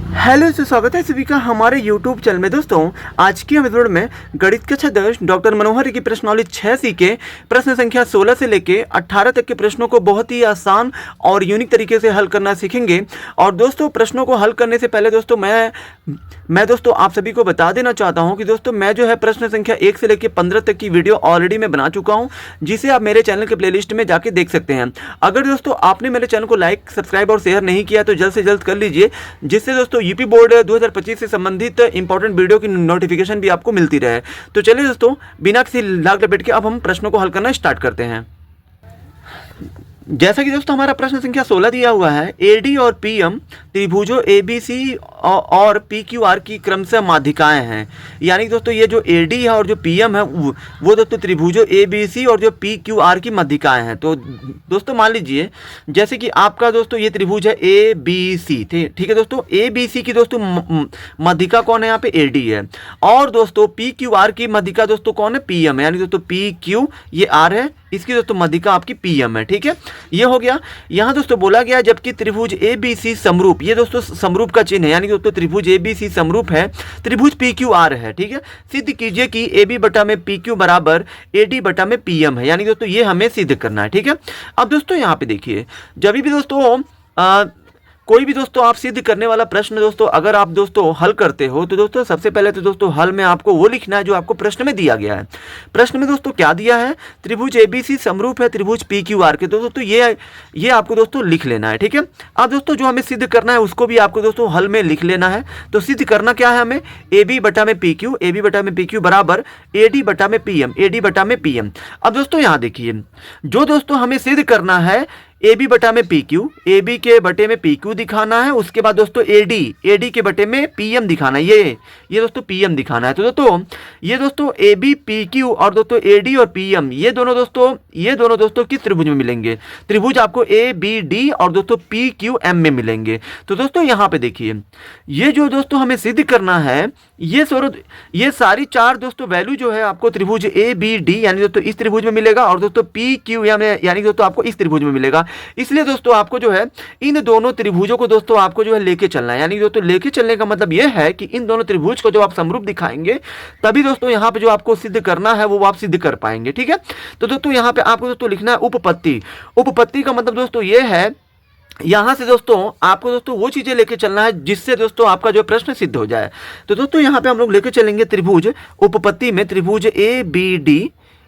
Hello दोस्तों, स्वागत है सभी का हमारे YouTube चैनल में। दोस्तों आज की एपिसोड में गणित कक्षा 10 डॉक्टर मनोहर की प्रश्नावली 6C के प्रश्न संख्या 16 से लेके 18 तक के प्रश्नों को बहुत ही आसान और यूनिक तरीके से हल करना सीखेंगे। और दोस्तों प्रश्नों को हल करने से पहले दोस्तों मैं दोस्तों आप सभी को बता देना चाहता हूं कि दोस्तों मैं जो है प्रश्न संख्या 1 से लेकर 15 तक की वीडियो ऑलरेडी मैं बना चुका हूं, जिसे आप मेरे चैनल के प्लेलिस्ट में जाके देख सकते हैं। अगर दोस्तों आपने मेरे चैनल को लाइक, सब्सक्राइब और शेयर नहीं किया तो जल्द से जल्द कर लीजिए, जिससे दोस्तों यूपी बोर्ड 2025 से संबंधित इंपॉर्टेंट वीडियो की नोटिफिकेशन भी आपको मिलती रहे। तो चलिए दोस्तों बिना किसी लाग लपेट के अब हम प्रश्नों को हल करना स्टार्ट करते हैं। जैसा कि दोस्तों हमारा प्रश्न संख्या 16 दिया हुआ है, एडी और पीएम त्रिभुजों एबीसी और पीक्यूआर की क्रमशः माध्यिकाएं हैं। यानी दोस्तों ये जो एडी है और जो पीएम है वो दोस्तों त्रिभुजों एबीसी और जो पीक्यूआर की माध्यिकाएं हैं। तो दोस्तों मान लीजिए जैसे कि आपका दोस्तों ये त्रिभुज है एबीसी, ठीक है दोस्तों। एबीसी की दोस्तों माध्यिका कौन है? यहाँ पे एडी है। और दोस्तों पीक्यूआर की माध्यिका दोस्तों कौन है? पीएम है। यानी दोस्तों पीक्यू ये आर है, इसकी दोस्तों माध्यिका आपकी पीएम है। ठीक है, ये हो गया। यहाँ दोस्तों बोला गया जबकि त्रिभुज एबीसी समरूप, ये दोस्तों समरूप का चिन्ह है, यानी दोस्तों त्रिभुज एबीसी समरूप है, त्रिभुज पीक्यूआर है। ठीक है, सिद्ध कीजिए कि एबी बटा में पीक्यू बराबर एडी बटा में पीएम है। यानी दोस्तों ये हमें सिद्ध करना है। ठीक है, अब दोस्तों यहाँ पे देखिए, जब भी दोस्तों कोई भी दोस्तों आप सिद्ध करने वाला प्रश्न दोस्तों अगर आप दोस्तों हल करते हो तो दोस्तों सबसे पहले तो दोस्तों हल में आपको वो लिखना है जो आपको प्रश्न में दिया गया है। प्रश्न में दोस्तों क्या दिया है? त्रिभुज एबीसी समरूप है त्रिभुज पीक्यूआर के। तो दोस्तों ये आपको दोस्तों लिख लेना है। ठीक है, अब दोस्तों जो हमें सिद्ध करना है उसको भी आपको दोस्तों हल में लिख लेना है। तो सिद्ध करना क्या है हमें? एबी बटा में पीक्यू बराबर एडी बटा में पीएम। अब दोस्तों यहाँ देखिए, जो दोस्तों हमें सिद्ध करना है एबी बटा में पीक्यू, एबी के बटे में पीक्यू दिखाना है, उसके बाद दोस्तों एडी के बटे में पीएम दिखाना है, ये दोस्तों पीएम दिखाना है। तो दोस्तों ये दोस्तों एबी पीक्यू और दोस्तों एडी और पीएम ये दोनों दोस्तों किस त्रिभुज में मिलेंगे? त्रिभुज आपको ए बी डी और दोस्तों पी क्यू एम में मिलेंगे। तो दोस्तों यहाँ पे देखिए, ये जो दोस्तों हमें सिद्ध करना है ये सारी चार दोस्तों वैल्यू जो है आपको त्रिभुज ए बी डी यानी दोस्तों इस त्रिभुज में मिलेगा, और दोस्तों पी क्यू एम यानी दोस्तों आपको इस त्रिभुज में मिलेगा। इसलिए दोस्तों आपको जो है इन दोनों त्रिभुजों को दोस्तों आपको जो है लेके चलना है। यानी दोस्तों लेके चलने का मतलब यह है कि इन दोनों त्रिभुज को जो आप समरूप दिखाएंगे तभी दोस्तों यहाँ पे जो आपको सिद्ध करना है वो आप सिद्ध कर पाएंगे। ठीक है, तो दोस्तों यहाँ पे आपको दोस्तों लिखना है उपपत्ति का मतलब दोस्तों ये है, यहां से दोस्तों आपको दोस्तों वो चीजें लेके चलना है जिससे दोस्तों आपका जो प्रश्न सिद्ध हो जाए। तो दोस्तों यहाँ पे हम लोग लेके चलेंगे त्रिभुज उपपत्ति में त्रिभुज ए बी डी,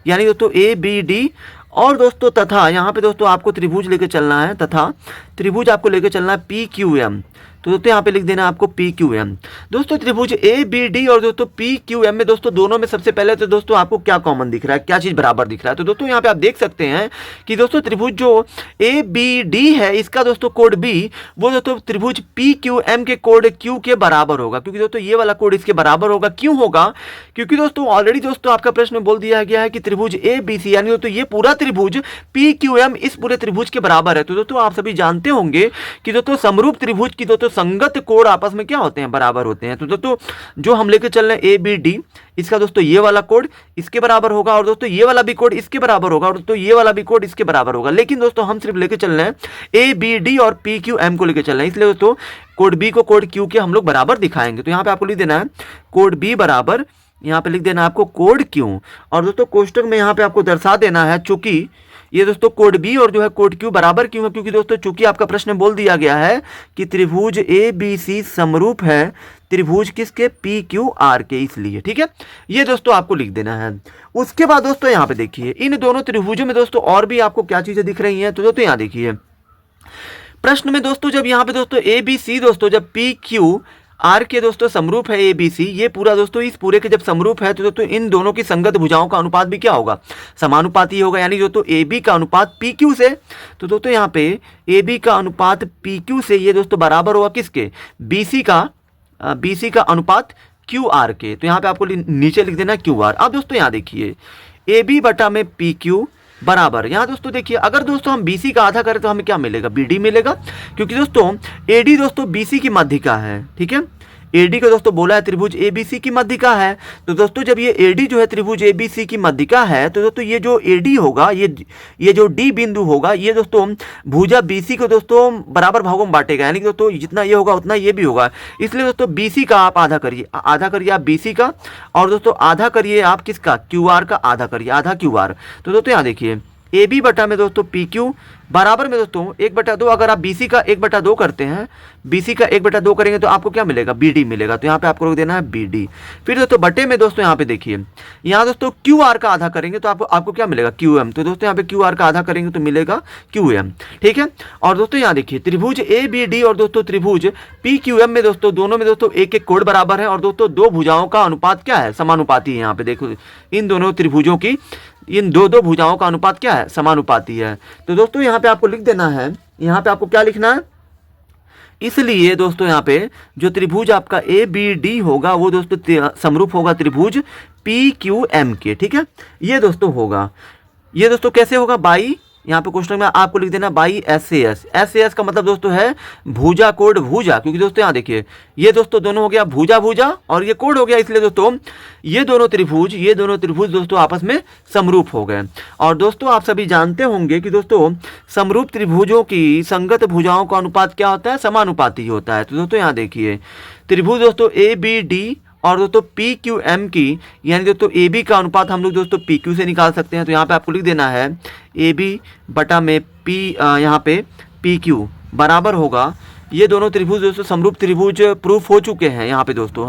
यानी दोस्तों ए बी डी, और दोस्तों तथा यहाँ पे दोस्तों आपको त्रिभुज लेके चलना है, तथा त्रिभुज आपको लेके चलना है पी क्यू एम। तो दोस्तों यहाँ पे लिख देना आपको पी क्यू एम। दोस्तों त्रिभुज ए बी डी और दोस्तों पी क्यू एम में दोस्तों दोनों में सबसे पहले तो दोस्तों आपको क्या कॉमन दिख रहा है, क्या चीज बराबर दिख रहा है? तो दोस्तों यहाँ पे आप देख सकते हैं कि दोस्तों त्रिभुज जो ए बी डी है इसका दोस्तों कोड बी वो दोस्तों त्रिभुज पी क्यू एम के कोड क्यू के बराबर होगा, क्योंकि दोस्तों ये वाला कोड इसके बराबर होगा। क्यों होगा? क्योंकि दोस्तों ऑलरेडी दोस्तों आपका प्रश्न में बोल दिया गया है कि त्रिभुज ए बी सी यानी दोस्तों ये पूरा त्रिभुज पी क्यू एम इस पूरे त्रिभुज के बराबर है। तो दोस्तों आप सभी जानते होंगे कि दोस्तों समरूप त्रिभुज की दोस्तों संगत कोड आपस में क्या होते हैं? बराबर होते हैं। तो दोस्तों जो हम लेके चल रहे हैं ए बी डी, इसका दोस्तों ये वाला कोड इसके बराबर होगा, और दोस्तों ये वाला भी कोड इसके बराबर होगा, और दोस्तों ये वाला भी कोड इसके बराबर होगा। लेकिन दोस्तों हम सिर्फ लेके चल रहे हैं ए बी डी और पी क्यू एम को लेके चल रहे हैं, इसलिए दोस्तों कोड बी को कोड क्यू के हम लोग बराबर दिखाएंगे। तो यहाँ पे आपको लिख देना है कोड बी बराबर, यहाँ पे लिख देना है आपको कोड क्यू, और दोस्तों कोष्टक में यहाँ पे आपको दर्शा देना है चूंकि ये दोस्तों कोड बी और जो है कोड क्यू बराबर क्यों है? क्योंकि दोस्तों चूंकि आपका प्रश्न बोल दिया गया है कि त्रिभुज ए बी सी समरूप है त्रिभुज किसके? पी क्यू आर के, इसलिए। ठीक है, ये दोस्तों आपको लिख देना है। उसके बाद दोस्तों यहाँ पे देखिए, इन दोनों त्रिभुजों में दोस्तों और भी आपको क्या चीजें दिख रही हैं? तो दोस्तों यहाँ देखिए, प्रश्न में दोस्तों जब यहाँ पे दोस्तों ए बी सी दोस्तों जब पी क्यू आर के दोस्तों समरूप है ए बी सी, ये पूरा दोस्तों इस पूरे के जब समरूप है तो दोस्तों इन दोनों की संगत भुजाओं का अनुपात भी क्या होगा? समानुपाती होगा। यानी दोस्तों ए बी का अनुपात पी क्यू से, तो दोस्तों यहाँ पे ए बी का अनुपात पी क्यू से ये दोस्तों बराबर होगा किसके? बी सी का अनुपात क्यू आर के। तो यहाँ पे आपको नीचे लिख देना क्यू आर। अब दोस्तों यहाँ देखिए, ए बी बटा में पी क्यू बराबर, यहाँ दोस्तों देखिए अगर दोस्तों हम BC का आधा करें तो हमें क्या मिलेगा? BD मिलेगा, क्योंकि दोस्तों AD दोस्तों BC की माध्यिका है। ठीक है, AD को दोस्तों बोला है त्रिभुज ABC की मध्यिका है। तो दोस्तों जब ये AD जो है त्रिभुज ABC की मध्यिका है तो दोस्तों ये जो AD होगा, ये जो D बिंदु होगा, ये दोस्तों भुजा BC को दोस्तों बराबर भागों में बांटेगा, यानी कि दोस्तों जितना ये होगा उतना ये भी होगा। इसलिए दोस्तों BC का आप आधा करिए आप BC का, और दोस्तों आधा करिए आप किसका, QR का आधा करिए, आधा QR। तो दोस्तों यहाँ देखिए AB बटा में दोस्तों PQ बराबर में दोस्तों 1/2। अगर आप BC का 1/2 करते हैं, BC का 1/2 करेंगे तो आपको क्या मिलेगा, BD मिलेगा। तो यहाँ पे आपको देना है BD। फिर दोस्तों बटे में दोस्तों यहाँ पे देखिए, यहाँ दोस्तों QR का आधा करेंगे तो आपको क्या मिलेगा, QM। तो दोस्तों यहाँ पे QR का आधा करेंगे तो मिलेगा QM, ठीक है। और दोस्तों यहाँ देखिए त्रिभुज ABD और दोस्तों त्रिभुज PQM में दोस्तों दोनों में दोस्तों एक कोण बराबर है, और दोस्तों दो भुजाओं का अनुपात क्या है, समानुपाती है। यहाँ पे देखो इन दोनों त्रिभुजों की, इन दो भुजाओं का अनुपात क्या है, समानुपाती है। तो दोस्तों यहाँ पे आपको लिख देना है, यहाँ पे आपको क्या लिखना है, इसलिए दोस्तों यहाँ पे जो त्रिभुज आपका ABD होगा वो दोस्तों समरूप होगा त्रिभुज PQM के, ठीक है। ये दोस्तों होगा, ये दोस्तों कैसे होगा, बाई, यहाँ पे क्वेश्चन में आपको लिख देना बाई SAS। SAS का मतलब दोस्तों है भुजा कोण भुजा, क्योंकि दोस्तों यहाँ देखिए ये दोस्तों दोनों हो गया भुजा भुजा और ये कोण हो गया, इसलिए दोस्तों ये दोनों त्रिभुज दोस्तों आपस में समरूप हो गए। और दोस्तों आप सभी जानते होंगे कि दोस्तों समरूप त्रिभुजों की संगत भुजाओं का अनुपात क्या होता है, समानुपाती होता है। तो दोस्तों यहाँ देखिए त्रिभुज दोस्तों ABD और दोस्तों PQM की, यानी दोस्तों AB का अनुपात हम लोग दोस्तों PQ से निकाल सकते हैं। तो यहाँ पे आपको लिख देना है AB बटा में यहाँ पे PQ बराबर होगा, ये दोनों त्रिभुज दोस्तों समरूप त्रिभुज प्रूफ हो चुके हैं। यहाँ पे दोस्तों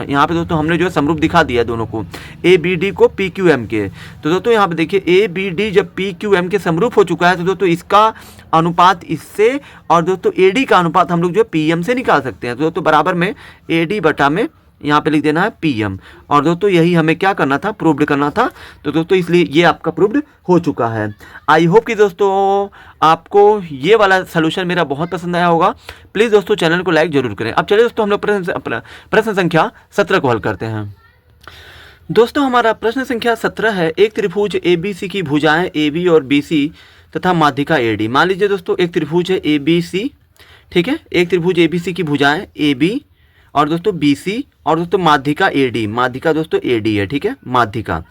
हमने जो है समरूप दिखा दिया दोनों को, ABD को PQM के। तो दोस्तों यहाँ पे देखिए ABD जब PQM के समरूप हो चुका है तो दोस्तों इसका अनुपात इससे, और दोस्तों AD का अनुपात हम लोग जो PM से निकाल सकते हैं। तो दोस्तों बराबर में AD बटा में यहाँ पे लिख देना है PM। और दोस्तों यही हमें क्या करना था, प्रूव्ड करना था। तो दोस्तों इसलिए ये आपका प्रूव्ड हो चुका है। आई होप कि दोस्तों आपको ये वाला सोल्यूशन मेरा बहुत पसंद आया होगा। प्लीज़ दोस्तों चैनल को लाइक जरूर करें। अब चलिए दोस्तों हम लोग प्रश्न संख्या 17 को हल करते हैं। दोस्तों हमारा प्रश्न संख्या 17 है, एक त्रिभुज ABC की भुजाएं AB और BC तथा माध्यिका AD। मान लीजिए दोस्तों एक त्रिभुज है ABC, ठीक है, एक त्रिभुज ABC की भुजाएं AB और दोस्तों BC और दोस्तों माध्यिका AD, माध्यिका दोस्तों AD है, ठीक है, माध्यिका।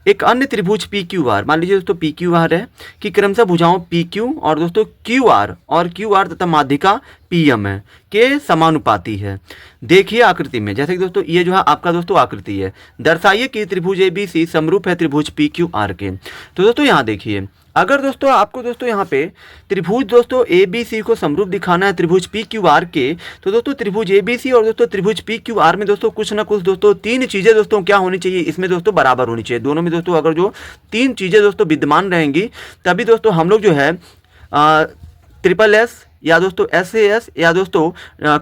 एक अन्य त्रिभुज PQR, मान लीजिए दोस्तों PQR है कि क्रमशः भुजाओं PQ और दोस्तों QR तथा माध्यिका PM है के समानुपाती है। देखिए आकृति में, जैसे कि दोस्तों ये जो है आपका दोस्तों आकृति है, दर्शाइए कि त्रिभुज ABC समरूप है त्रिभुज PQR के। तो दोस्तों यहाँ देखिए, अगर दोस्तों आपको दोस्तों यहाँ पे त्रिभुज दोस्तों ABC को समरूप दिखाना है त्रिभुज PQR के, तो दोस्तों त्रिभुज ABC और दोस्तों त्रिभुज PQR में दोस्तों कुछ ना कुछ दोस्तों तीन चीज़ें दोस्तों क्या होनी चाहिए, इसमें दोस्तों बराबर होनी चाहिए। दोनों में दोस्तों अगर जो तीन चीज़ें दोस्तों विद्यमान रहेंगी तभी दोस्तों हम लोग जो है SSS या दोस्तों SAS या दोस्तों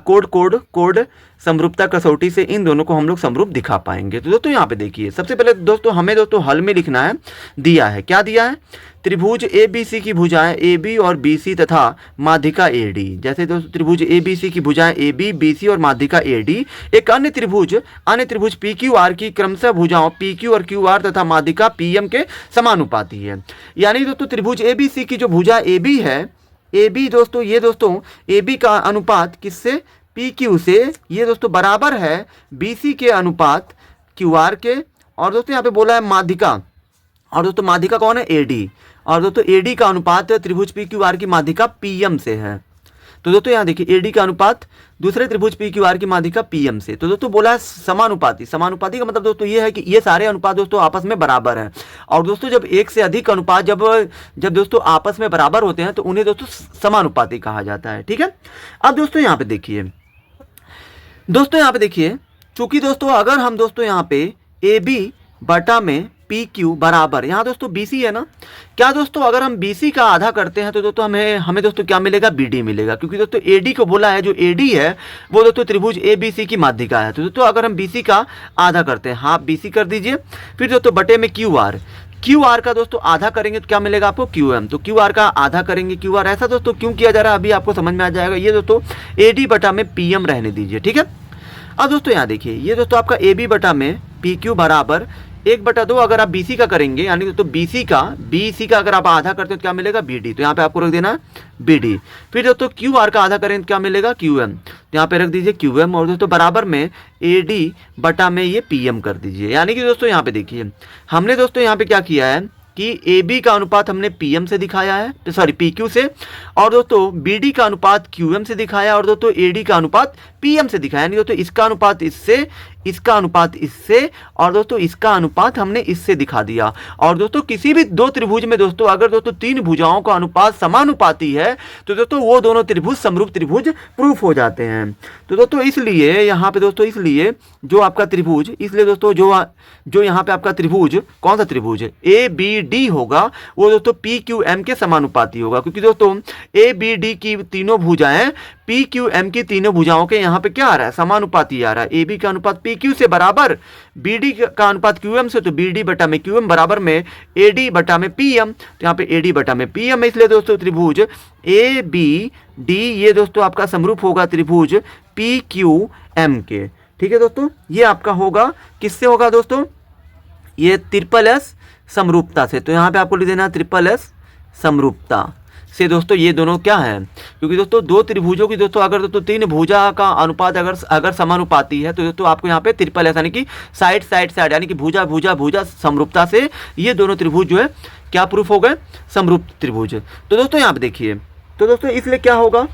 कोड समरूपता कसौटी से इन दोनों को हम लोग समरूप दिखा पाएंगे। तो दोस्तों यहाँ पे देखिए, सबसे पहले दोस्तों हमें दोस्तों हल में लिखना है, दिया है, क्या दिया है, त्रिभुज ABC की भुजाएं AB और BC तथा माध्यिका AD। जैसे दोस्तों त्रिभुज ABC की भुजाएं AB, BC और माध्यिका AD। एक अन्य त्रिभुज PQR की क्रमशः भुजाओं PQ और QR तथा माध्यिका PM के समानुपाती है। यानी दोस्तों त्रिभुज ABC की जो भुजा AB है, AB दोस्तों ये दोस्तों AB का अनुपात किससे, PQ से, ये दोस्तों बराबर है BC के अनुपात QR के। और दोस्तों यहाँ पे बोला है माध्यिका, और दोस्तों माध्यिका कौन है, AD, और दोस्तों AD का अनुपात त्रिभुज PQR की माध्यिका PM से है। तो दोस्तों यहाँ देखिए AD का अनुपात दूसरे त्रिभुज PQR की माध्यिका PM से। तो दोस्तों बोला है समानुपाती का मतलब दोस्तों ये है कि ये सारे अनुपात दोस्तों आपस में बराबर हैं। और दोस्तों जब एक से अधिक अनुपात जब दोस्तों आपस में बराबर होते हैं तो उन्हें दोस्तों समानुपाती कहा जाता है, ठीक है। अब दोस्तों यहाँ पे देखिए, चूंकि दोस्तों अगर हम दोस्तों यहाँ पे AB बटा में PQ बराबर, यहाँ दोस्तों BC है ना, क्या दोस्तों अगर हम BC का आधा करते हैं तो दोस्तों हमें दोस्तों क्या मिलेगा, BD मिलेगा, क्योंकि दोस्तों AD को बोला है, जो AD है वो दोस्तों त्रिभुज ABC की माध्यिका है। तो दोस्तों अगर हम BC का आधा करते हैं, हाँ BC कर दीजिए, फिर दोस्तों बटे में QR का दोस्तों आधा करेंगे तो क्या मिलेगा आपको, QM। तो QR का आधा करेंगे QR, ऐसा दोस्तों क्यों किया जा रहा है अभी आपको समझ में आ जाएगा। ये दोस्तों AD बटा में PM रहने दीजिए, ठीक है। अब दोस्तों यहाँ देखिए, ये दोस्तों आपका AB बटा में PQ बराबर 1/2 अगर आप BC का करेंगे, यानी दोस्तों BC का अगर आप आधा करते हो तो क्या मिलेगा BD, तो यहाँ पे आपको रख देना BD। फिर दोस्तों QR का आधा करें तो क्या मिलेगा QM, तो यहाँ पे रख दीजिए QM, और दोस्तों बराबर में AD बटा में ये PM कर दीजिए। यानी कि दोस्तों यहाँ पे देखिए हमने दोस्तों यहाँ पे क्या किया है कि AB का अनुपात हमने PM से दिखाया है, सॉरी PQ से, और दोस्तों BD का अनुपात QM से दिखाया, और दोस्तों AD का अनुपात PM से दिखाया। यानी दोस्तों इसका अनुपात इससे, इसका अनुपात इससे, और दोस्तों इसका अनुपात हमने इससे दिखा दिया। और दोस्तों किसी भी दो त्रिभुज में दोस्तों अगर दोस्तों तीन भुजाओं का अनुपात समानुपाती है तो दोस्तों वो दोनों त्रिभुज समरूप त्रिभुज प्रूफ हो जाते हैं। तो दोस्तों इसलिए यहाँ पे दोस्तों, इसलिए जो आपका त्रिभुज, इसलिए दोस्तों जो यहाँ पे आपका त्रिभुज, कौन सा त्रिभुज ABD होगा वो दोस्तों PQM के समानुपाती होगा, क्योंकि दोस्तों ABD की तीनों भुजाएं PQM की तीनों भुजाओं के यहाँ पे क्या आ रहा है, समानुपाती आ रहा है। AB का अनुपात PQ से बराबर, BD का अनुपात QM से, तो BD बटा में QM बराबर में AD बटा में PM, तो यहाँ पे AD बटा में PM है। इसलिए दोस्तों त्रिभुज ABD ये दोस्तों आपका समरूप होगा त्रिभुज PQM के। ठीक है दोस्तों, ये आपका होगा, किससे होगा दोस्तों, ये SSS समरूपता से। तो यहाँ पे आपको लिख देना SSS समरूपता से। दोस्तों ये दोनों क्या है, क्योंकि दोस्तों दो त्रिभुजों की दोस्तों अगर दोस्तों तीन भुजा का अनुपात अगर समानुपाती है तो दोस्तों आपको यहाँ पे SSS यानी कि साइड यानी कि भुजा समरूपता से ये दोनों त्रिभुज जो है क्या प्रूफ हो गए, समरूप त्रिभुज। तो दोस्तों यहाँ पे देखिए, तो दोस्तों इसलिए क्या होगा,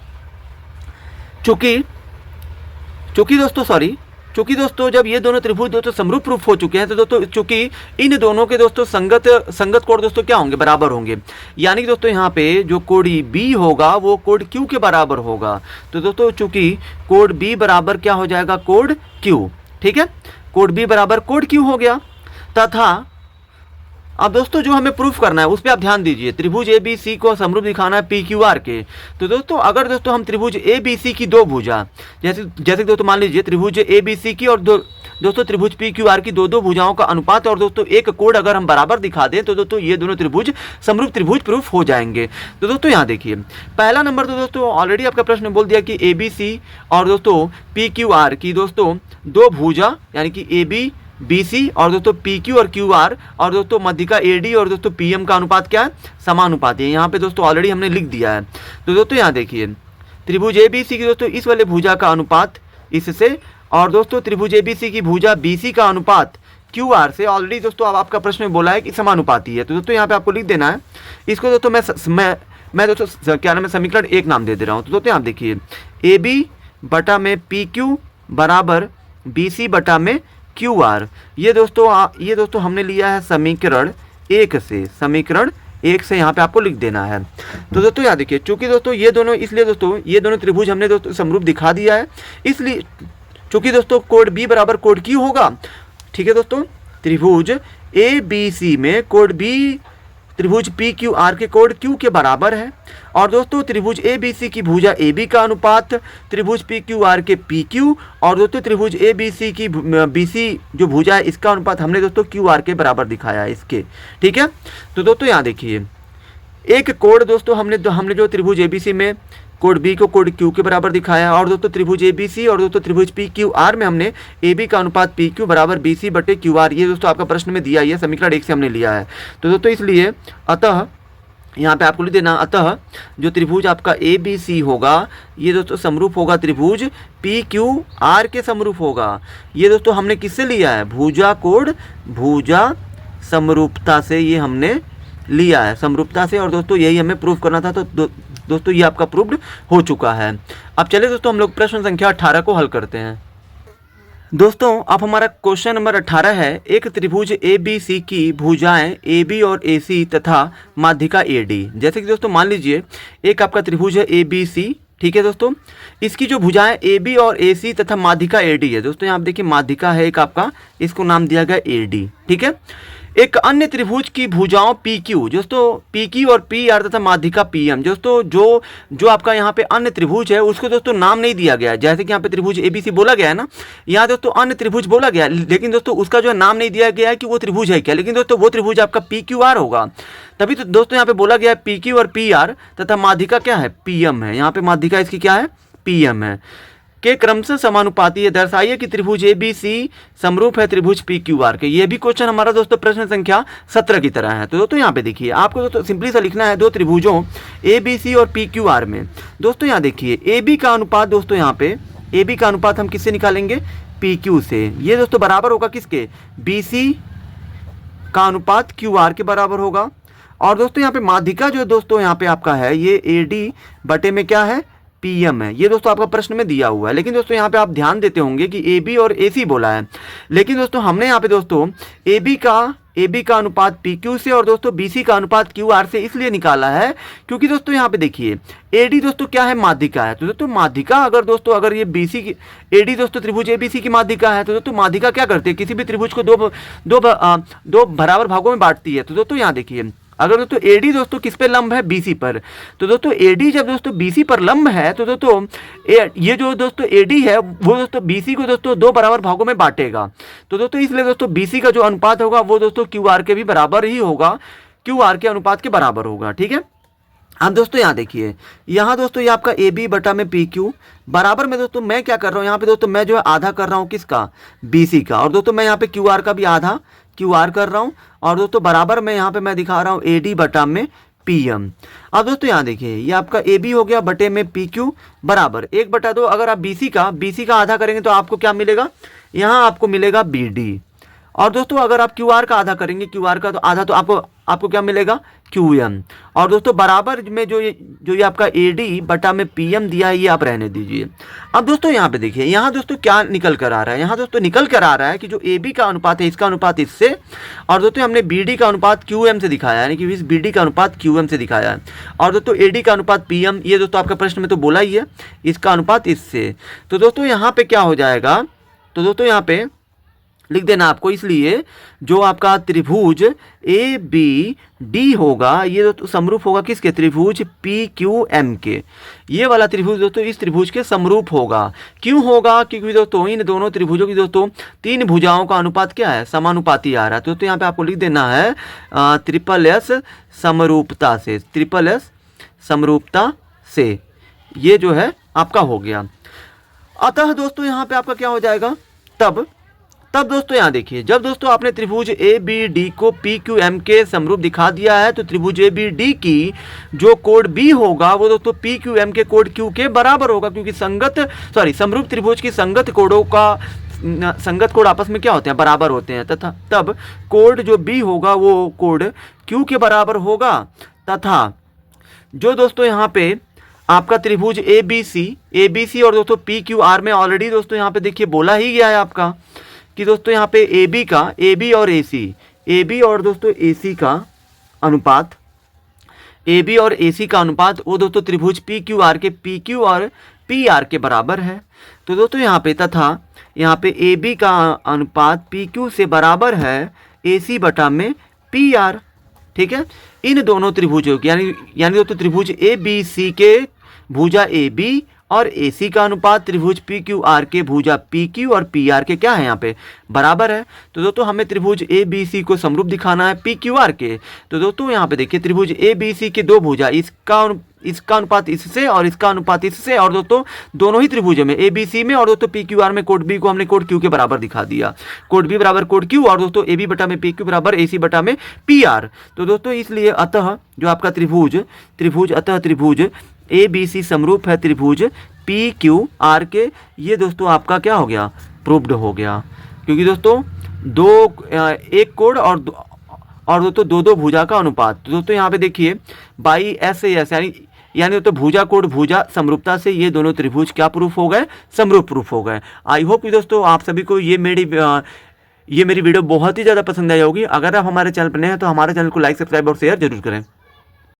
चूंकि दोस्तों जब ये दोनों त्रिभुज दोस्तों समरूप प्रूफ हो चुके हैं तो दोस्तों चूंकि इन दोनों के दोस्तों संगत कोण दोस्तों क्या होंगे, बराबर होंगे। यानी कि दोस्तों यहाँ पे जो कोण B होगा वो कोण Q के बराबर होगा। तो दोस्तों चूंकि कोण B बराबर क्या हो जाएगा, कोण Q। ठीक है, कोण B बराबर कोण Q हो गया। तथा अब दोस्तों जो हमें प्रूफ करना है उस पर आप ध्यान दीजिए, त्रिभुज ABC को समरूप दिखाना है PQR के। तो दोस्तों अगर दोस्तों हम त्रिभुज ABC की दो भुजा, जैसे दोस्तों मान लीजिए त्रिभुज ABC की और दोस्तों त्रिभुज PQR की दो भुजाओं का अनुपात और दोस्तों एक कोण अगर हम बराबर दिखा दें तो दोस्तों ये दोनों त्रिभुज समरूप त्रिभुज प्रूफ हो जाएंगे। तो दोस्तों यहाँ देखिए पहला नंबर तो दोस्तों ऑलरेडी आपका प्रश्न बोल दिया कि ABC और दोस्तों PQR की दोस्तों दो भुजा यानी कि BC और दोस्तों PQ और QR और दोस्तों मध्यिका AD और दोस्तों PM का अनुपात क्या है, समानुपाती है। यहाँ पे दोस्तों ऑलरेडी हमने लिख दिया है। तो दोस्तों यहाँ देखिए त्रिभुज ABC की दोस्तों इस वाले भुजा का अनुपात इससे, और दोस्तों त्रिभुज ABC की भुजा BC का अनुपात QR से ऑलरेडी दोस्तों अब आपका प्रश्न में बोला है कि समानुपाती है। तो दोस्तों यहाँ पे आपको लिख देना है इसको। दोस्तों मैं दोस्तों क्या नाम है, समीकरण 1 नाम दे रहा हूँ। तो दोस्तों यहाँ देखिए AB बटा में PQ बराबर BC बटा में QR। ये दोस्तों हमने लिया है समीकरण 1 से, समीकरण 1 से यहाँ पे आपको लिख देना है। तो दोस्तों यहाँ देखिए चूंकि दोस्तों ये दोनों, इसलिए दोस्तों ये दोनों त्रिभुज हमने दोस्तों समरूप दिखा दिया है, इसलिए चूंकि दोस्तों कोण B बराबर कोण Q होगा। ठीक है दोस्तों, त्रिभुज ABC में कोण B त्रिभुज PQR के कोण Q के बराबर है, और दोस्तों त्रिभुज ABC की भुजा AB का अनुपात त्रिभुज PQR के PQ और दोस्तों त्रिभुज ABC की BC जो भुजा है इसका अनुपात हमने दोस्तों QR के बराबर दिखाया है इसके। ठीक है, तो दोस्तों यहाँ देखिए एक कोण दोस्तों हमने जो त्रिभुज ABC में कोण B को कोण Q के बराबर दिखाया, और दोस्तों त्रिभुज ABC और दोस्तों त्रिभुज PQR में हमने AB का अनुपात PQ बराबर BC बटे QR, ये दोस्तों आपका प्रश्न में दिया, ये समीकरण 1 से हमने लिया है। तो दोस्तों इसलिए अतः यहाँ पे आपको लिख देना, अतः जो त्रिभुज आपका ABC होगा ये दोस्तों समरूप होगा त्रिभुज PQR के समरूप होगा। ये दोस्तों हमने किससे लिया है, भुजा समरूपता से ये हमने लिया है, समरूपता से। और दोस्तों यही हमें प्रूफ करना था। तो दोस्तों ये आपका प्रूव्ड हो चुका है। अब चलिए दोस्तों हम लोग प्रश्न संख्या 18 को हल करते हैं। दोस्तों अब हमारा क्वेश्चन नंबर 18 है, एक त्रिभुज ABC की भुजाएं AB और AC तथा माध्यिका AD। जैसे कि दोस्तों मान लीजिए एक आपका त्रिभुज है ABC। ठीक है दोस्तों, इसकी जो भुजाएं AB और AC तथा माध्यिका AD है। दोस्तों यहाँ आप देखिए माध्यिका है एक आपका, इसको नाम दिया गया AD। ठीक है, एक अन्य त्रिभुज की भुजाओं PQ दोस्तों PQ और PR तथा माध्यिका PM दोस्तों जो आपका यहाँ पे अन्य त्रिभुज है उसको दोस्तों नाम नहीं दिया गया है। जैसे कि यहाँ पे त्रिभुज ABC बोला गया है ना, यहाँ दोस्तों अन्य त्रिभुज बोला गया है, लेकिन दोस्तों उसका जो नाम नहीं दिया गया है कि वो त्रिभुज है क्या, लेकिन दोस्तों वो त्रिभुज आपका PQR होगा। तभी तो दोस्तों यहाँ पे बोला गया है PQ और PR तथा माध्यिका क्या है, PM है। यहाँ पे माध्यिका इसकी क्या है, PM है। के क्रमशः समानुपाती है, दर्शाइए कि त्रिभुज ABC समरूप है त्रिभुज PQR के। ये भी क्वेश्चन हमारा दोस्तों प्रश्न संख्या 17 की तरह है। तो दोस्तों यहाँ पे देखिए, आपको दोस्तों सिंपली सा लिखना है दो त्रिभुजों ABC और PQR में। दोस्तों यहाँ देखिए AB का अनुपात, दोस्तों यहाँ पे AB का अनुपात हम किससे निकालेंगे? PQ से। ये दोस्तों बराबर होगा किसके? BC का अनुपात QR के बराबर होगा। और दोस्तों यहाँ पे माध्यिका जो दोस्तों यहाँ पे आपका है, ये AD बटे में क्या है? PM है। ये दोस्तों आपका प्रश्न में दिया हुआ है। लेकिन दोस्तों यहाँ पे आप ध्यान देते होंगे कि AB और AC बोला है, लेकिन दोस्तों हमने यहाँ पे दोस्तों AB का अनुपात PQ से और दोस्तों BC का अनुपात QR से इसलिए निकाला है क्योंकि दोस्तों यहाँ पे देखिए AD दोस्तों क्या है? माध्यिका है। तो दोस्तों माध्यिका अगर ये BC की AD दोस्तों त्रिभुज ABC की माध्यिका है, तो दोस्तों माध्यिका क्या करती है? किसी भी त्रिभुज को दो बराबर भागों में बांटती है। तो दोस्तों यहाँ देखिए, अगर दोस्तों AD दोस्तों किस पे लंब है? BC पर। तो दोस्तों AD जब दोस्तों BC पर लंब है, तो दोस्तों ये जो दोस्तों AD है वो दोस्तों BC को दोस्तों दो बराबर भागों में बांटेगा। तो दोस्तों इसलिए दोस्तों BC का जो अनुपात होगा वो दोस्तों QR के भी बराबर ही होगा, QR के अनुपात के बराबर होगा। ठीक है। अब दोस्तों यहाँ देखिए, यहाँ दोस्तों ये आपका AB बटा में PQ बराबर में दोस्तों मैं क्या कर रहा हूँ यहाँ पे दोस्तों, मैं जो है आधा कर रहा हूँ किसका? BC का। और दोस्तों मैं यहाँ पे QR का भी आधा QR कर रहा हूँ। और दोस्तों बराबर में यहाँ पे मैं दिखा रहा हूँ AD बटा में PM। अब दोस्तों यहाँ देखिए, ये आपका AB हो गया बटे में PQ बराबर 1/2। अगर आप BC का आधा करेंगे तो आपको क्या मिलेगा? यहाँ आपको मिलेगा BD। और दोस्तों अगर आप QR का आधा करेंगे, QR का तो आधा, तो आपको क्या मिलेगा? QM। और दोस्तों बराबर में जो ये आपका AD बटा में PM दिया है, ये आप रहने दीजिए। अब दोस्तों यहाँ पे देखिए, यहाँ दोस्तों क्या निकल कर आ रहा है? यहाँ दोस्तों निकल कर आ रहा है कि जो AB का अनुपात है, इसका अनुपात इससे, और दोस्तों हमने BD का अनुपात QM से दिखाया है, यानी कि इस BD का अनुपात QM से दिखाया है। और दोस्तों AD का अनुपात PM, ये दोस्तों आपका प्रश्न में तो बोला ही है, इसका अनुपात इससे। तो दोस्तों यहाँ पे क्या हो जाएगा? तो दोस्तों यहाँ पे लिख देना आपको, इसलिए जो आपका त्रिभुज ABD होगा, ये दोस्तों समरूप होगा किसके? त्रिभुज PQM के। ये वाला त्रिभुज दोस्तों इस त्रिभुज के समरूप होगा। क्यों होगा? क्योंकि दोस्तों इन दोनों त्रिभुजों की दोस्तों तीन भुजाओं का अनुपात क्या है? समानुपाती आ रहा है। तो दोस्तों यहाँ पे आपको लिख देना है SSS समरूपता से, SSS समरूपता से, ये जो है आपका हो गया। अतः दोस्तों यहाँ पे आपका क्या हो जाएगा? तब दोस्तों यहाँ देखिए, जब दोस्तों आपने त्रिभुज ABD को PQM के समरूप दिखा दिया है, तो त्रिभुज ABD की जो कोड B होगा वो दोस्तों PQM के कोड Q के बराबर होगा, क्योंकि समरूप त्रिभुज की संगत कोड आपस में क्या होते हैं? बराबर होते हैं। तथा तब कोड जो B होगा वो कोड Q के बराबर होगा। तथा जो दोस्तों यहाँ पे आपका त्रिभुज ABC और दोस्तों PQR में ऑलरेडी दोस्तों यहाँ पे देखिए बोला ही गया है आपका कि दोस्तों यहाँ पे AB और दोस्तों AC का अनुपात वो दोस्तों त्रिभुज PQR के PQ और PR के बराबर है। तो दोस्तों यहाँ पे तथा यहाँ पे AB का अनुपात PQ से बराबर है AC बटा में PR। ठीक है। इन दोनों त्रिभुजों की यानी दोस्तों त्रिभुज ABC के भुजा AB और AC का अनुपात त्रिभुज PQR के भुजा PQ और PR के क्या है? यहाँ पे बराबर है। तो दोस्तों हमें त्रिभुज ABC को समरूप दिखाना है PQR के। तो दोस्तों यहाँ पे देखिए, त्रिभुज ABC के दो भुजा, इसका अनुपात इससे और इसका अनुपात इससे, और दोस्तों दोनों ही त्रिभुजों में ABC में और दोस्तों PQR में कोड B को हमने कोड Q के बराबर दिखा दिया। कोड B बराबर कोड Q और दोस्तों AB बटा में PQ बराबर AC बटा में PR। तो दोस्तों इसलिए अतः जो आपका त्रिभुज ABC समरूप है त्रिभुज PQR के। ये दोस्तों आपका क्या हो गया? प्रूव्ड हो गया, क्योंकि दोस्तों एक कोड और दोस्तों दो भुजा का अनुपात। तो दोस्तों यहाँ पे देखिए बाई SAS यानी दोस्तों भुजा कोड भुजा समरूपता से ये दोनों त्रिभुज क्या प्रूफ हो गए? समरूप प्रूफ हो गए। आई होप कि दोस्तों आप सभी को ये मेरी वीडियो बहुत ही ज़्यादा पसंद आई होगी। अगर आप हमारे चैनल पर नए हैं तो हमारे चैनल को लाइक, सब्सक्राइब और शेयर जरूर करें।